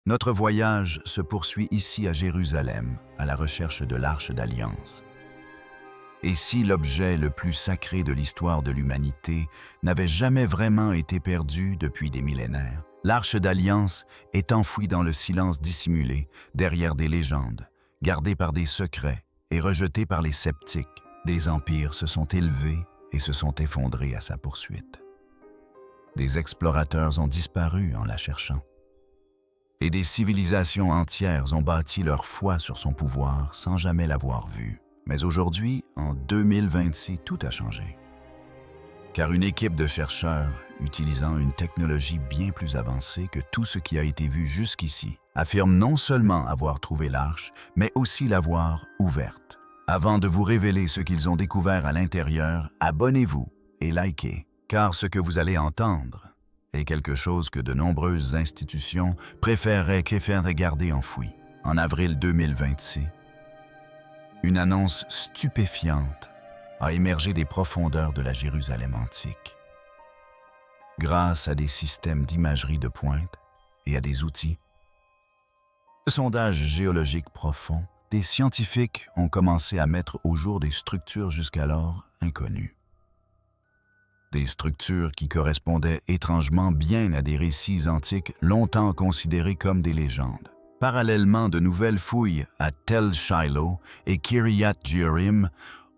Notre voyage se poursuit ici à Jérusalem, à la recherche de l'Arche d'Alliance. Et si l'objet le plus sacré de l'histoire de l'humanité n'avait jamais vraiment été perdu depuis des millénaires, l'Arche d'Alliance est enfouie dans le silence dissimulé, derrière des légendes, gardée par des secrets et rejetée par les sceptiques. Des empires se sont élevés et se sont effondrés à sa poursuite. Des explorateurs ont disparu en la cherchant. Et des civilisations entières ont bâti leur foi sur son pouvoir sans jamais l'avoir vue. Mais aujourd'hui, en 2026, tout a changé. Car une équipe de chercheurs, utilisant une technologie bien plus avancée que tout ce qui a été vu jusqu'ici, affirme non seulement avoir trouvé l'arche, mais aussi l'avoir ouverte. Avant de vous révéler ce qu'ils ont découvert à l'intérieur, abonnez-vous et likez, car ce que vous allez entendre est quelque chose que de nombreuses institutions préféreraient garder enfoui. En avril 2026, une annonce stupéfiante a émergé des profondeurs de la Jérusalem antique. Grâce à des systèmes d'imagerie de pointe et à des outils de sondage géologique profond, des scientifiques ont commencé à mettre au jour des structures jusqu'alors inconnues. Des structures qui correspondaient étrangement bien à des récits antiques longtemps considérés comme des légendes. Parallèlement, de nouvelles fouilles à Tel Shiloh et Kiryat Jearim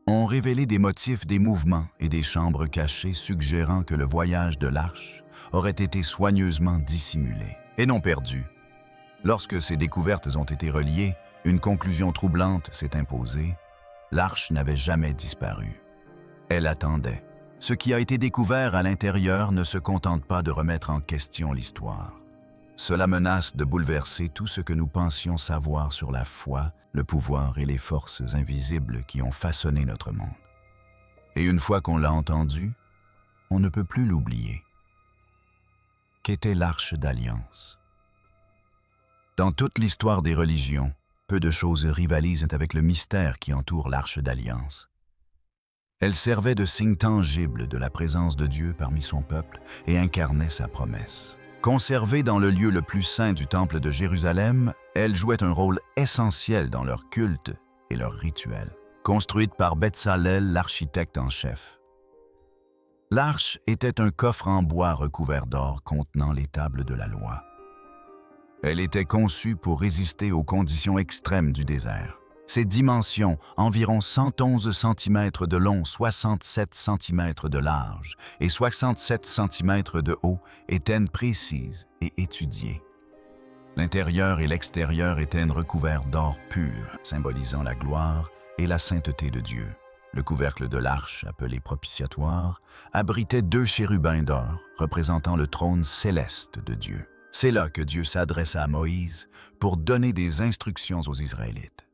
ont révélé des motifs des mouvements et des chambres cachées suggérant que le voyage de l'arche aurait été soigneusement dissimulé et non perdu. Lorsque ces découvertes ont été reliées, une conclusion troublante s'est imposée. L'arche n'avait jamais disparu. Elle attendait. Ce qui a été découvert à l'intérieur ne se contente pas de remettre en question l'histoire. Cela menace de bouleverser tout ce que nous pensions savoir sur la foi, le pouvoir et les forces invisibles qui ont façonné notre monde. Et une fois qu'on l'a entendu, on ne peut plus l'oublier. Qu'était l'Arche d'Alliance? Dans toute l'histoire des religions, peu de choses rivalisent avec le mystère qui entoure l'Arche d'Alliance. Elle servait de signe tangible de la présence de Dieu parmi son peuple et incarnait sa promesse. Conservée dans le lieu le plus saint du Temple de Jérusalem, elle jouait un rôle essentiel dans leur culte et leurs rituels. Construite par Betzalel, l'architecte en chef. L'arche était un coffre en bois recouvert d'or contenant les tables de la loi. Elle était conçue pour résister aux conditions extrêmes du désert. Ses dimensions, environ 111 cm de long, 67 cm de large et 67 cm de haut, étaient précises et étudiées. L'intérieur et l'extérieur étaient recouverts d'or pur, symbolisant la gloire et la sainteté de Dieu. Le couvercle de l'arche, appelé propitiatoire, abritait 2 chérubins d'or, représentant le trône céleste de Dieu. C'est là que Dieu s'adressa à Moïse pour donner des instructions aux Israélites.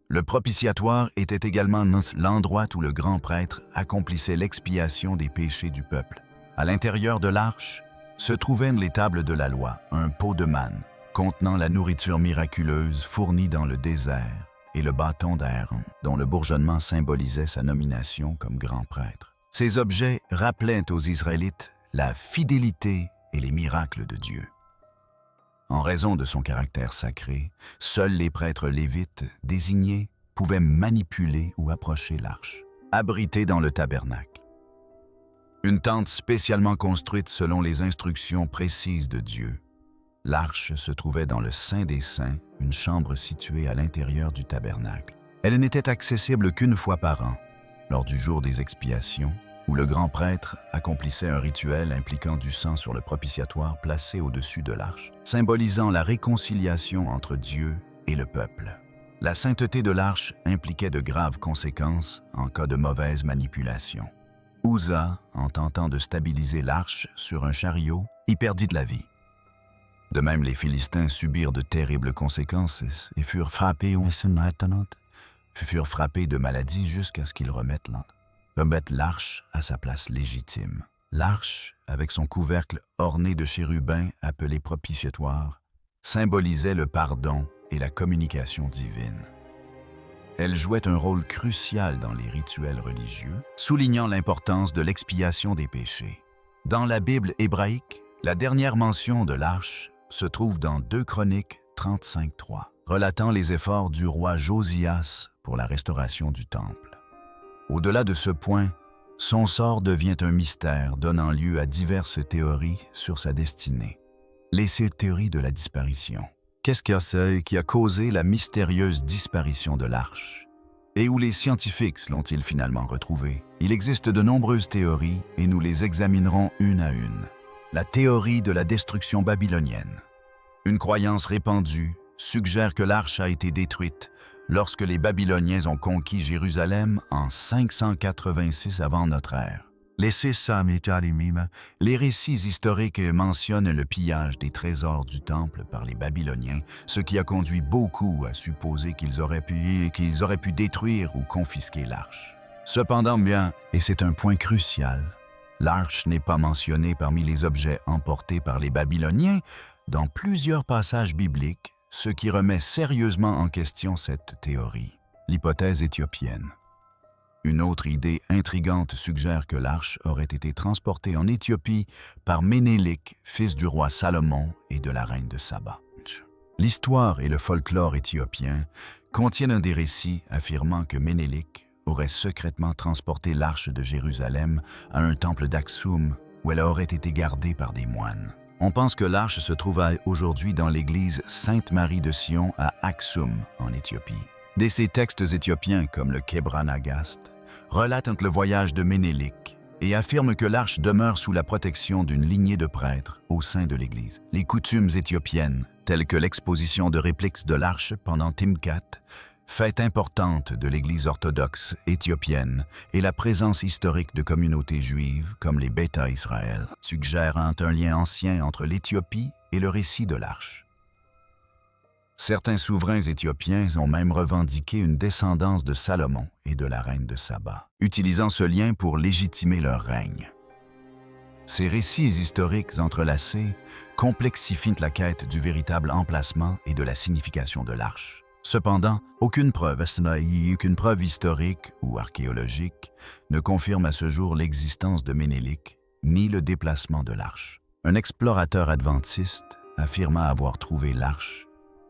Le propitiatoire était également l'endroit où le grand prêtre accomplissait l'expiation des péchés du peuple. À l'intérieur de l'arche se trouvaient les tables de la loi, un pot de manne contenant la nourriture miraculeuse fournie dans le désert et le bâton d'Aaron, dont le bourgeonnement symbolisait sa nomination comme grand prêtre. Ces objets rappelaient aux Israélites la fidélité et les miracles de Dieu. En raison de son caractère sacré, seuls les prêtres lévites désignés pouvaient manipuler ou approcher l'arche, abritée dans le tabernacle. Une tente spécialement construite selon les instructions précises de Dieu. L'arche se trouvait dans le Saint des Saints, une chambre située à l'intérieur du tabernacle. Elle n'était accessible qu'une fois par an, lors du jour des expiations, où le grand prêtre accomplissait un rituel impliquant du sang sur le propitiatoire placé au-dessus de l'arche, symbolisant la réconciliation entre Dieu et le peuple. La sainteté de l'arche impliquait de graves conséquences en cas de mauvaise manipulation. Uza, en tentant de stabiliser l'arche sur un chariot, y perdit de la vie. De même, les Philistins subirent de terribles conséquences et furent frappés de maladies jusqu'à ce qu'ils remettent l'arche à sa place légitime. L'arche, avec son couvercle orné de chérubins appelé propitiatoire, symbolisait le pardon et la communication divine. Elle jouait un rôle crucial dans les rituels religieux, soulignant l'importance de l'expiation des péchés. Dans la Bible hébraïque, la dernière mention de l'arche se trouve dans 2 Chroniques 35:3, relatant les efforts du roi Josias pour la restauration du temple. Au-delà de ce point, son sort devient un mystère donnant lieu à diverses théories sur sa destinée. Les théories de la disparition. Qu'est-ce qui a causé la mystérieuse disparition de l'arche? Et où les scientifiques l'ont-ils finalement retrouvé? Il existe de nombreuses théories et nous les examinerons une à une. La théorie de la destruction babylonienne. Une croyance répandue suggère que l'arche a été détruite lorsque les Babyloniens ont conquis Jérusalem en 586 avant notre ère. Les récits historiques mentionnent le pillage des trésors du temple par les Babyloniens, ce qui a conduit beaucoup à supposer qu'ils auraient pu détruire ou confisquer l'arche. Cependant, et c'est un point crucial, l'arche n'est pas mentionnée parmi les objets emportés par les Babyloniens dans plusieurs passages bibliques, ce qui remet sérieusement en question cette théorie. L'hypothèse éthiopienne. Une autre idée intrigante suggère que l'arche aurait été transportée en Éthiopie par Ménélik, fils du roi Salomon et de la reine de Saba. L'histoire et le folklore éthiopien contiennent des récits affirmant que Ménélik aurait secrètement transporté l'arche de Jérusalem à un temple d'Aksum où elle aurait été gardée par des moines. On pense que l'arche se trouve aujourd'hui dans l'église Sainte-Marie de Sion à Aksum, en Éthiopie. Ces textes éthiopiens comme le Kebra-Nagast relatent le voyage de Ménélik et affirment que l'arche demeure sous la protection d'une lignée de prêtres au sein de l'Église. Les coutumes éthiopiennes, telles que l'exposition de répliques de l'arche pendant Timkat, fête importante de l'Église orthodoxe éthiopienne et la présence historique de communautés juives comme les Beta Israël, suggèrent un lien ancien entre l'Éthiopie et le récit de l'arche. Certains souverains éthiopiens ont même revendiqué une descendance de Salomon et de la reine de Saba, utilisant ce lien pour légitimer leur règne. Ces récits historiques entrelacés complexifient la quête du véritable emplacement et de la signification de l'arche. Cependant, aucune preuve historique ou archéologique ne confirme à ce jour l'existence de Ménélik ni le déplacement de l'arche. Un explorateur adventiste affirma avoir trouvé l'arche,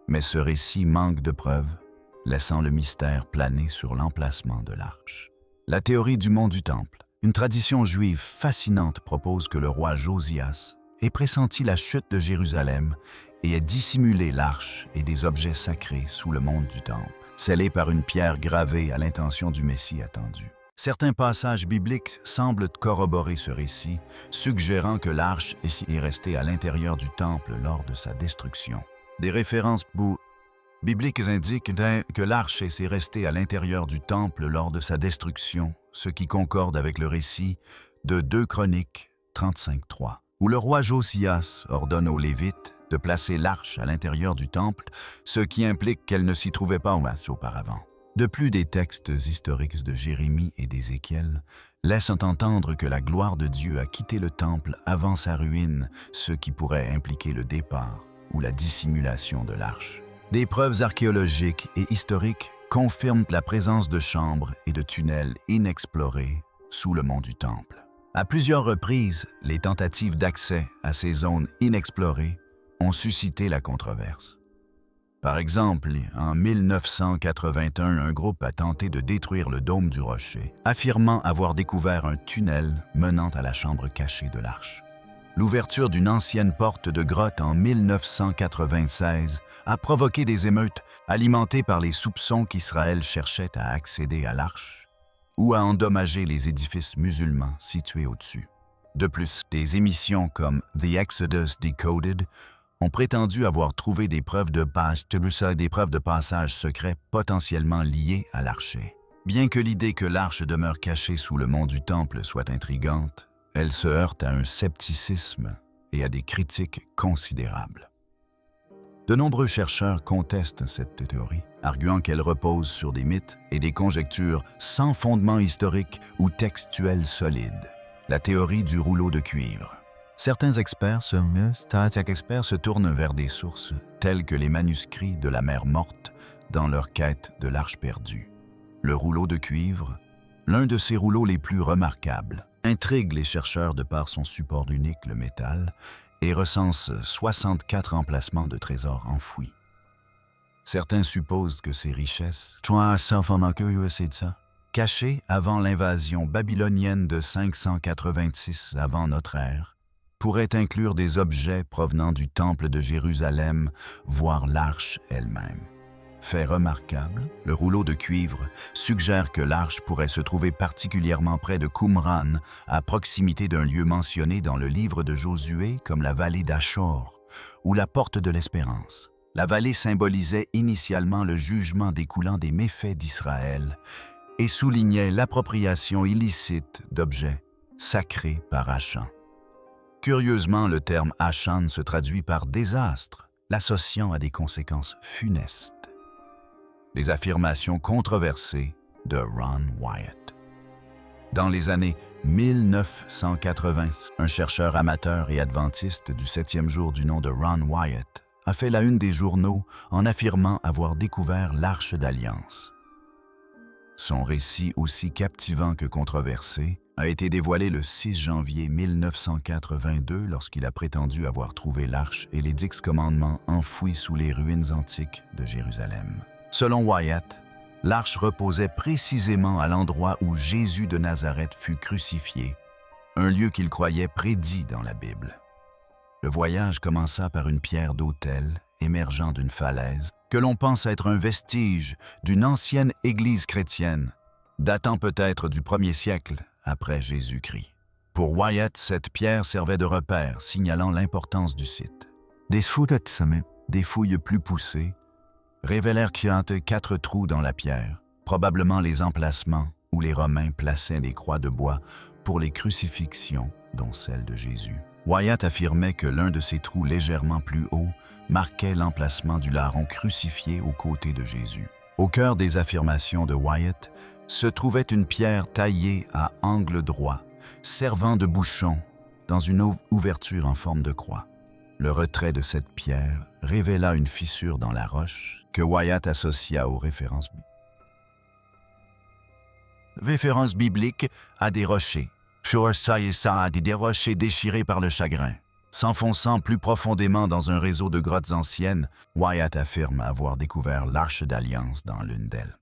mais ce récit manque de preuves, laissant le mystère planer sur l'emplacement de l'arche. La théorie du mont du Temple. Une tradition juive fascinante propose que le roi Josias ait pressenti la chute de Jérusalem et ait dissimulé l'arche et des objets sacrés sous le mont du Temple, scellés par une pierre gravée à l'intention du Messie attendu. Certains passages bibliques semblent corroborer ce récit, suggérant que l'arche est restée à l'intérieur du temple lors de sa destruction. Des références bibliques indiquent que l'arche est restée à l'intérieur du temple lors de sa destruction, ce qui concorde avec le récit de 2 Chroniques 35:3, où le roi Josias ordonne aux Lévites de placer l'arche à l'intérieur du temple, ce qui implique qu'elle ne s'y trouvait pas auparavant. De plus, des textes historiques de Jérémie et d'Ézéchiel laissent entendre que la gloire de Dieu a quitté le temple avant sa ruine, ce qui pourrait impliquer le départ ou la dissimulation de l'arche. Des preuves archéologiques et historiques confirment la présence de chambres et de tunnels inexplorés sous le mont du Temple. À plusieurs reprises, les tentatives d'accès à ces zones inexplorées ont suscité la controverse. Par exemple, en 1981, un groupe a tenté de détruire le dôme du rocher, affirmant avoir découvert un tunnel menant à la chambre cachée de l'arche. L'ouverture d'une ancienne porte de grotte en 1996 a provoqué des émeutes alimentées par les soupçons qu'Israël cherchait à accéder à l'arche ou à endommager les édifices musulmans situés au-dessus. De plus, des émissions comme The Exodus Decoded ont prétendu avoir trouvé des preuves de passage secret potentiellement liées à l'archer. Bien que l'idée que l'arche demeure cachée sous le mont du Temple soit intrigante, elle se heurte à un scepticisme et à des critiques considérables. De nombreux chercheurs contestent cette théorie, arguant qu'elle repose sur des mythes et des conjectures sans fondement historique ou textuel solide. La théorie du rouleau de cuivre. Certains experts se tournent vers des sources telles que les manuscrits de la mer Morte dans leur quête de l'arche perdue. Le rouleau de cuivre, l'un de ces rouleaux les plus remarquables, intrigue les chercheurs de par son support unique, le métal, et recense 64 emplacements de trésors enfouis. Certains supposent que ces richesses, cachées avant l'invasion babylonienne de 586 avant notre ère, pourraient inclure des objets provenant du temple de Jérusalem, voire l'arche elle-même. Fait remarquable, le rouleau de cuivre suggère que l'arche pourrait se trouver particulièrement près de Qumran, à proximité d'un lieu mentionné dans le livre de Josué comme la vallée d'Achor ou la porte de l'Espérance. La vallée symbolisait initialement le jugement découlant des méfaits d'Israël et soulignait l'appropriation illicite d'objets sacrés par Achan. Curieusement, le terme Achan se traduit par désastre, l'associant à des conséquences funestes. Les affirmations controversées de Ron Wyatt. Dans les années 1980, un chercheur amateur et adventiste du 7e jour du nom de Ron Wyatt a fait la une des journaux en affirmant avoir découvert l'Arche d'Alliance. Son récit, aussi captivant que controversé, a été dévoilé le 6 janvier 1982 lorsqu'il a prétendu avoir trouvé l'Arche et les 10 commandements enfouis sous les ruines antiques de Jérusalem. Selon Wyatt, l'Arche reposait précisément à l'endroit où Jésus de Nazareth fut crucifié, un lieu qu'il croyait prédit dans la Bible. Le voyage commença par une pierre d'autel émergeant d'une falaise que l'on pense être un vestige d'une ancienne église chrétienne, datant peut-être du 1er siècle après Jésus-Christ. Pour Wyatt, cette pierre servait de repère, signalant l'importance du site. Des fouilles plus poussées révélèrent qu'il y avait 4 trous dans la pierre, probablement les emplacements où les Romains plaçaient les croix de bois pour les crucifixions, dont celle de Jésus. Wyatt affirmait que l'un de ces trous légèrement plus haut marquait l'emplacement du larron crucifié aux côtés de Jésus. Au cœur des affirmations de Wyatt se trouvait une pierre taillée à angle droit, servant de bouchon dans une ouverture en forme de croix. Le retrait de cette pierre révéla une fissure dans la roche que Wyatt associa aux références bibliques à des rochers. Des rochers déchirés par le chagrin. S'enfonçant plus profondément dans un réseau de grottes anciennes, Wyatt affirme avoir découvert l'Arche d'Alliance dans l'une d'elles.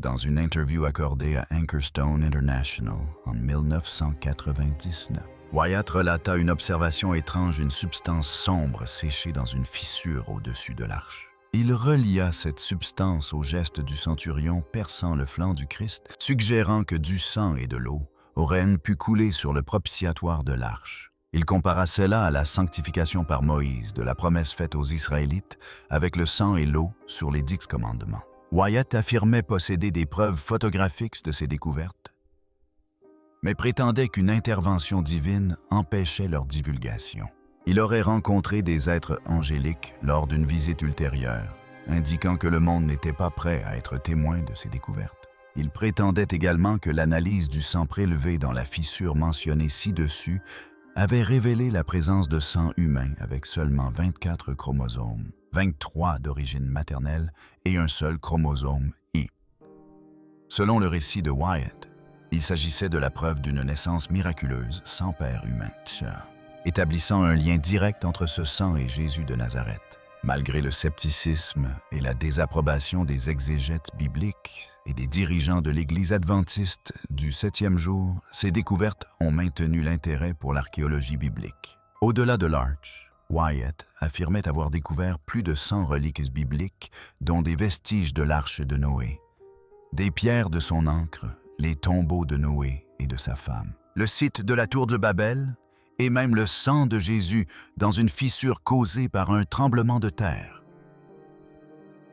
Dans une interview accordée à Anchorstone International en 1999, Wyatt relata une observation étrange d'une substance sombre séchée dans une fissure au-dessus de l'arche. Il relia cette substance au geste du centurion perçant le flanc du Christ, suggérant que du sang et de l'eau auraient pu couler sur le propitiatoire de l'arche. Il compara cela à la sanctification par Moïse de la promesse faite aux Israélites avec le sang et l'eau sur les 10 commandements. Wyatt affirmait posséder des preuves photographiques de ces découvertes, mais prétendait qu'une intervention divine empêchait leur divulgation. Il aurait rencontré des êtres angéliques lors d'une visite ultérieure, indiquant que le monde n'était pas prêt à être témoin de ces découvertes. Il prétendait également que l'analyse du sang prélevé dans la fissure mentionnée ci-dessus avait révélé la présence de sang humain avec seulement 24 chromosomes, 23 d'origine maternelle et un seul chromosome Y. Selon le récit de Wyatt, il s'agissait de la preuve d'une naissance miraculeuse sans père humain, établissant un lien direct entre ce sang et Jésus de Nazareth. Malgré le scepticisme et la désapprobation des exégètes bibliques et des dirigeants de l'Église adventiste du 7e jour, ces découvertes ont maintenu l'intérêt pour l'archéologie biblique. Au-delà de l'Arche, Wyatt affirmait avoir découvert plus de 100 reliques bibliques, dont des vestiges de l'Arche de Noé, des pierres de son ancre, les tombeaux de Noé et de sa femme, le site de la tour de Babel, et même le sang de Jésus dans une fissure causée par un tremblement de terre.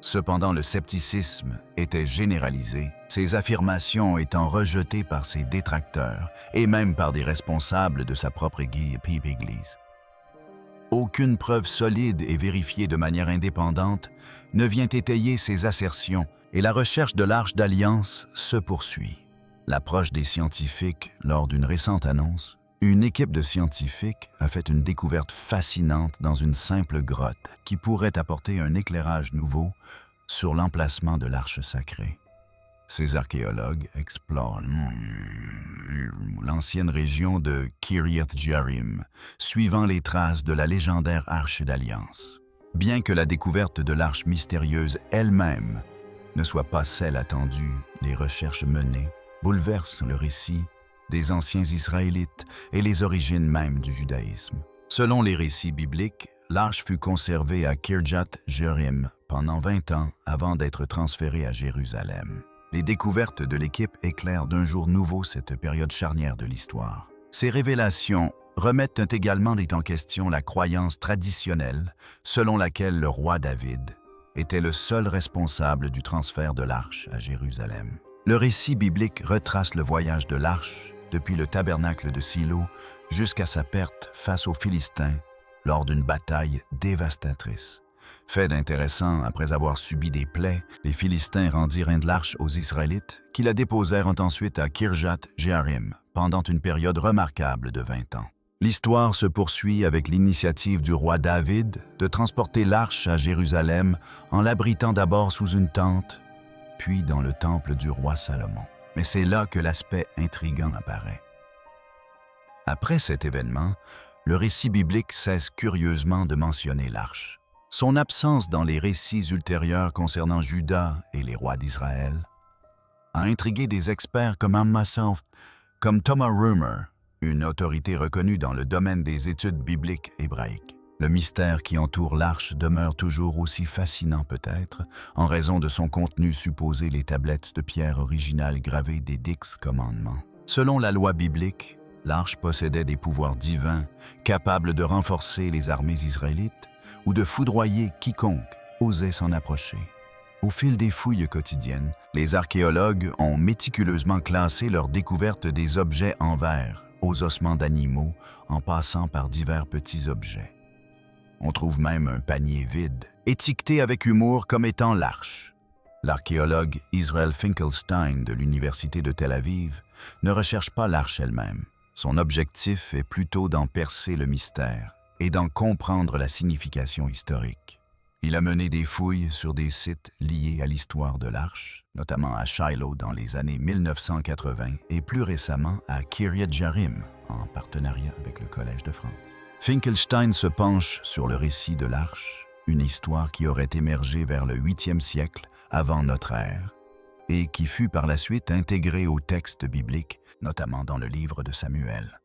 Cependant, le scepticisme était généralisé, ces affirmations étant rejetées par ses détracteurs et même par des responsables de sa propre Église. Aucune preuve solide et vérifiée de manière indépendante ne vient étayer ces assertions et la recherche de l'Arche d'Alliance se poursuit. L'approche des scientifiques lors d'une récente annonce, une équipe de scientifiques a fait une découverte fascinante dans une simple grotte qui pourrait apporter un éclairage nouveau sur l'emplacement de l'Arche sacrée. Ces archéologues explorent l'ancienne région de Kiryat Jearim, suivant les traces de la légendaire Arche d'Alliance. Bien que la découverte de l'arche mystérieuse elle-même ne soit pas celle attendue, les recherches menées bouleversent le récit des anciens Israélites et les origines même du judaïsme. Selon les récits bibliques, l'arche fut conservée à Kiryat Jearim pendant 20 ans avant d'être transférée à Jérusalem. Les découvertes de l'équipe éclairent d'un jour nouveau cette période charnière de l'histoire. Ces révélations remettent également en question la croyance traditionnelle selon laquelle le roi David était le seul responsable du transfert de l'arche à Jérusalem. Le récit biblique retrace le voyage de l'arche depuis le tabernacle de Silo jusqu'à sa perte face aux Philistins lors d'une bataille dévastatrice. Fait d'intéressant, après avoir subi des plaies, les Philistins rendirent l'arche aux Israélites qui la déposèrent ensuite à Kiryat Jearim pendant une période remarquable de 20 ans. L'histoire se poursuit avec l'initiative du roi David de transporter l'arche à Jérusalem en l'abritant d'abord sous une tente, puis dans le temple du roi Salomon. Mais c'est là que l'aspect intriguant apparaît. Après cet événement, le récit biblique cesse curieusement de mentionner l'arche. Son absence dans les récits ultérieurs concernant Juda et les rois d'Israël a intrigué des experts comme Ammasoft, comme Thomas Römer, une autorité reconnue dans le domaine des études bibliques hébraïques. Le mystère qui entoure l'arche demeure toujours aussi fascinant peut-être, en raison de son contenu supposé les tablettes de pierre originales gravées des 10 commandements. Selon la loi biblique, l'arche possédait des pouvoirs divins capables de renforcer les armées israélites ou de foudroyer quiconque osait s'en approcher. Au fil des fouilles quotidiennes, les archéologues ont méticuleusement classé leurs découvertes des objets en verre, aux ossements d'animaux, en passant par divers petits objets. On trouve même un panier vide, étiqueté avec humour comme étant l'arche. L'archéologue Israel Finkelstein de l'Université de Tel Aviv ne recherche pas l'arche elle-même. Son objectif est plutôt d'en percer le mystère et d'en comprendre la signification historique. Il a mené des fouilles sur des sites liés à l'histoire de l'arche, notamment à Shiloh dans les années 1980 et plus récemment à Kiryat Jearim, en partenariat avec le Collège de France. Finkelstein se penche sur le récit de l'arche, une histoire qui aurait émergé vers le 8e siècle avant notre ère et qui fut par la suite intégrée au texte biblique, notamment dans le livre de Samuel.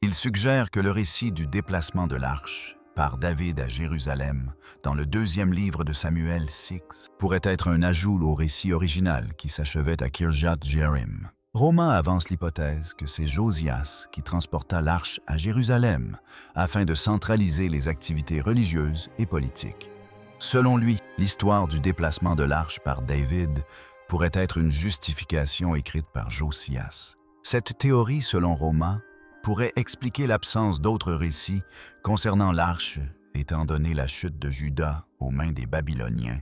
Il suggère que le récit du déplacement de l'arche par David à Jérusalem dans le 2e livre de Samuel 6 pourrait être un ajout au récit original qui s'achevait à Kiryat Jearim. Romain avance l'hypothèse que c'est Josias qui transporta l'arche à Jérusalem afin de centraliser les activités religieuses et politiques. Selon lui, l'histoire du déplacement de l'arche par David pourrait être une justification écrite par Josias. Cette théorie, selon Romain, pourrait expliquer l'absence d'autres récits concernant l'arche, étant donné la chute de Juda aux mains des Babyloniens,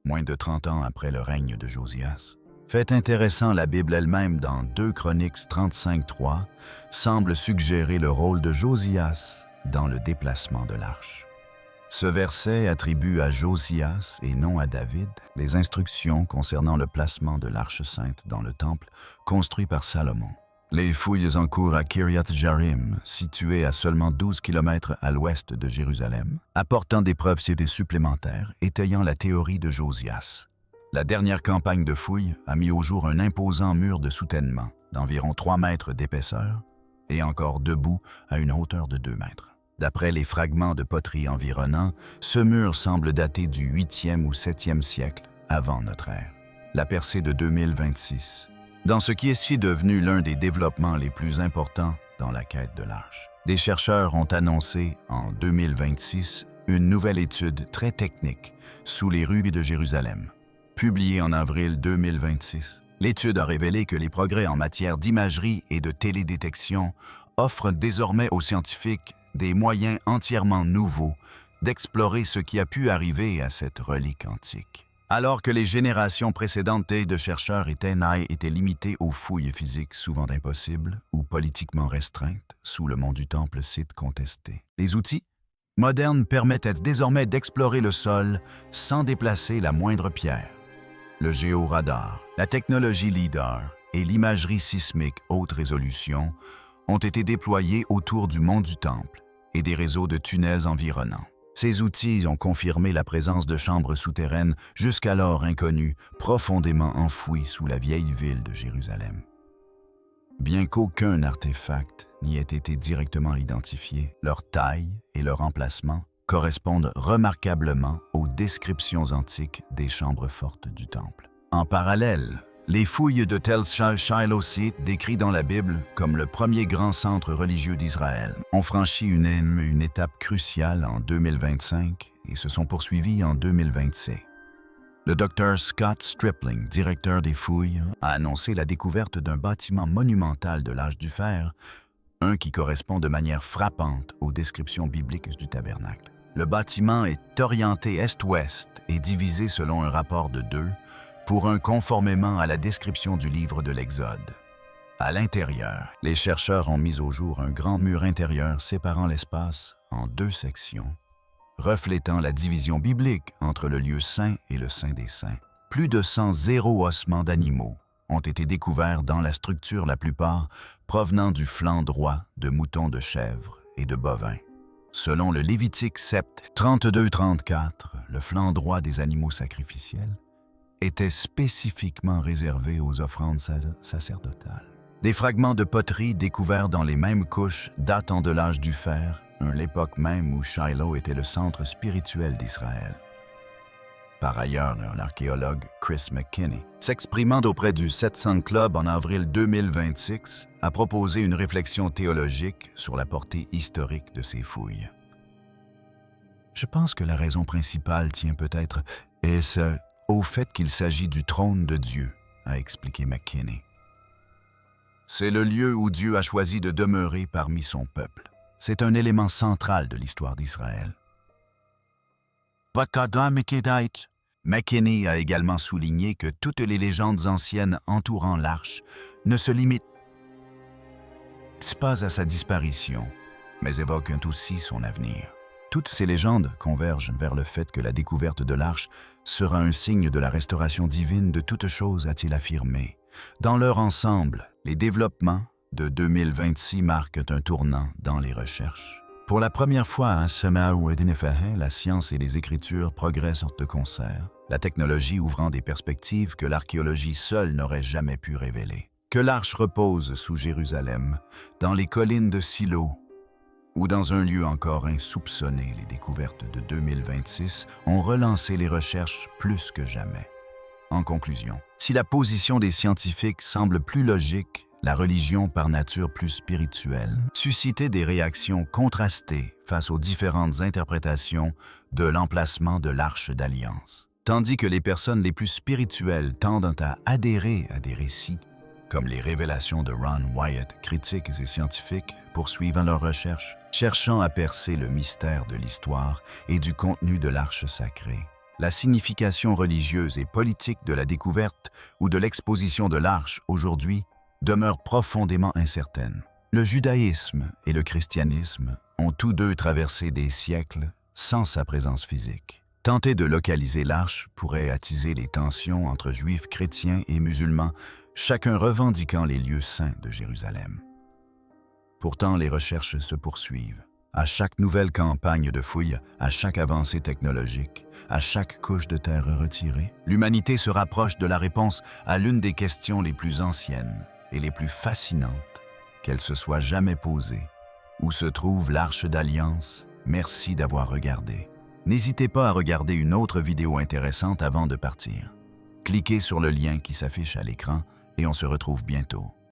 moins de 30 ans après le règne de Josias. Fait intéressant, la Bible elle-même, dans 2 Chroniques 35:3, semble suggérer le rôle de Josias dans le déplacement de l'arche. Ce verset attribue à Josias et non à David les instructions concernant le placement de l'arche sainte dans le temple construit par Salomon. Les fouilles en cours à Kiryat Jearim, situé à seulement 12 km à l'ouest de Jérusalem, apportant des preuves supplémentaires étayant la théorie de Josias. La dernière campagne de fouilles a mis au jour un imposant mur de soutènement d'environ 3 mètres d'épaisseur et encore debout à une hauteur de 2 mètres. D'après les fragments de poterie environnants, ce mur semble dater du 8e ou 7e siècle avant notre ère. La percée de 2026. Dans ce qui est si devenu l'un des développements les plus importants dans la quête de l'arche. Des chercheurs ont annoncé en 2026 une nouvelle étude très technique sous les rues de Jérusalem. Publiée en avril 2026, l'étude a révélé que les progrès en matière d'imagerie et de télédétection offrent désormais aux scientifiques des moyens entièrement nouveaux d'explorer ce qui a pu arriver à cette relique antique. Alors que les générations précédentes de chercheurs étaient limitées aux fouilles physiques souvent impossibles ou politiquement restreintes sous le mont du Temple site contesté. Les outils modernes permettent désormais d'explorer le sol sans déplacer la moindre pierre. le géoradar, la technologie LIDAR et l'imagerie sismique haute résolution ont été déployés autour du mont du Temple et des réseaux de tunnels environnants. Ces outils ont confirmé la présence de chambres souterraines jusqu'alors inconnues, profondément enfouies sous la vieille ville de Jérusalem. Bien qu'aucun artefact n'y ait été directement identifié, leur taille et leur emplacement correspondent remarquablement aux descriptions antiques des chambres fortes du Temple. En parallèle, les fouilles de Tel Shiloh site, décrit dans la Bible comme le premier grand centre religieux d'Israël, ont franchi une étape cruciale en 2025 et se sont poursuivies en 2026. Le Dr Scott Stripling, directeur des fouilles, a annoncé la découverte d'un bâtiment monumental de l'âge du fer, un qui correspond de manière frappante aux descriptions bibliques du tabernacle. Le bâtiment est orienté est-ouest et divisé selon un rapport de 2 pour un conformément à la description du livre de l'Exode. À l'intérieur, les chercheurs ont mis au jour un grand mur intérieur séparant l'espace en 2 sections, reflétant la division biblique entre le lieu saint et le saint des saints. Plus de 100 ossements d'animaux ont été découverts dans la structure, la plupart provenant du flanc droit de moutons, de chèvres et de bovins. Selon le Lévitique Sept 32-34, le flanc droit des animaux sacrificiels était spécifiquement réservé aux offrandes sacerdotales. Des fragments de poterie découverts dans les mêmes couches datant de l'âge du fer, l'époque même où Shiloh était le centre spirituel d'Israël. Par ailleurs, l'archéologue Chris McKinney, s'exprimant auprès du 700 Club en avril 2026, a proposé une réflexion théologique sur la portée historique de ces fouilles. Je pense que la raison principale tient peut-être au fait qu'il s'agit du trône de Dieu, a expliqué McKinney. C'est le lieu où Dieu a choisi de demeurer parmi son peuple. C'est un élément central de l'histoire d'Israël. McKinney a également souligné que toutes les légendes anciennes entourant l'arche ne se limitent pas à sa disparition, mais évoquent aussi son avenir. Toutes ces légendes convergent vers le fait que la découverte de l'arche sera un signe de la restauration divine de toutes choses, a-t-il affirmé. Dans leur ensemble, les développements de 2026 marquent un tournant dans les recherches. Pour la première fois à la science et les écritures progressent de concert, la technologie ouvrant des perspectives que l'archéologie seule n'aurait jamais pu révéler. Que l'arche repose sous Jérusalem, dans les collines de Silo, ou dans un lieu encore insoupçonné, les découvertes de 2026 ont relancé les recherches plus que jamais. En conclusion, si la position des scientifiques semble plus logique, la religion par nature plus spirituelle suscitait des réactions contrastées face aux différentes interprétations de l'emplacement de l'Arche d'Alliance. Tandis que les personnes les plus spirituelles tendent à adhérer à des récits, comme les révélations de Ron Wyatt, critiques et scientifiques poursuivent leurs recherches, cherchant à percer le mystère de l'histoire et du contenu de l'Arche sacrée. La signification religieuse et politique de la découverte ou de l'exposition de l'Arche aujourd'hui demeure profondément incertaine. Le judaïsme et le christianisme ont tous deux traversé des siècles sans sa présence physique. Tenter de localiser l'arche pourrait attiser les tensions entre juifs, chrétiens et musulmans, chacun revendiquant les lieux saints de Jérusalem. Pourtant, les recherches se poursuivent. À chaque nouvelle campagne de fouilles, à chaque avancée technologique, à chaque couche de terre retirée, l'humanité se rapproche de la réponse à l'une des questions les plus anciennes et les plus fascinantes qu'elle se soit jamais posée. Où se trouve l'Arche d'Alliance? Merci d'avoir regardé. N'hésitez pas à regarder une autre vidéo intéressante avant de partir. Cliquez sur le lien qui s'affiche à l'écran et on se retrouve bientôt.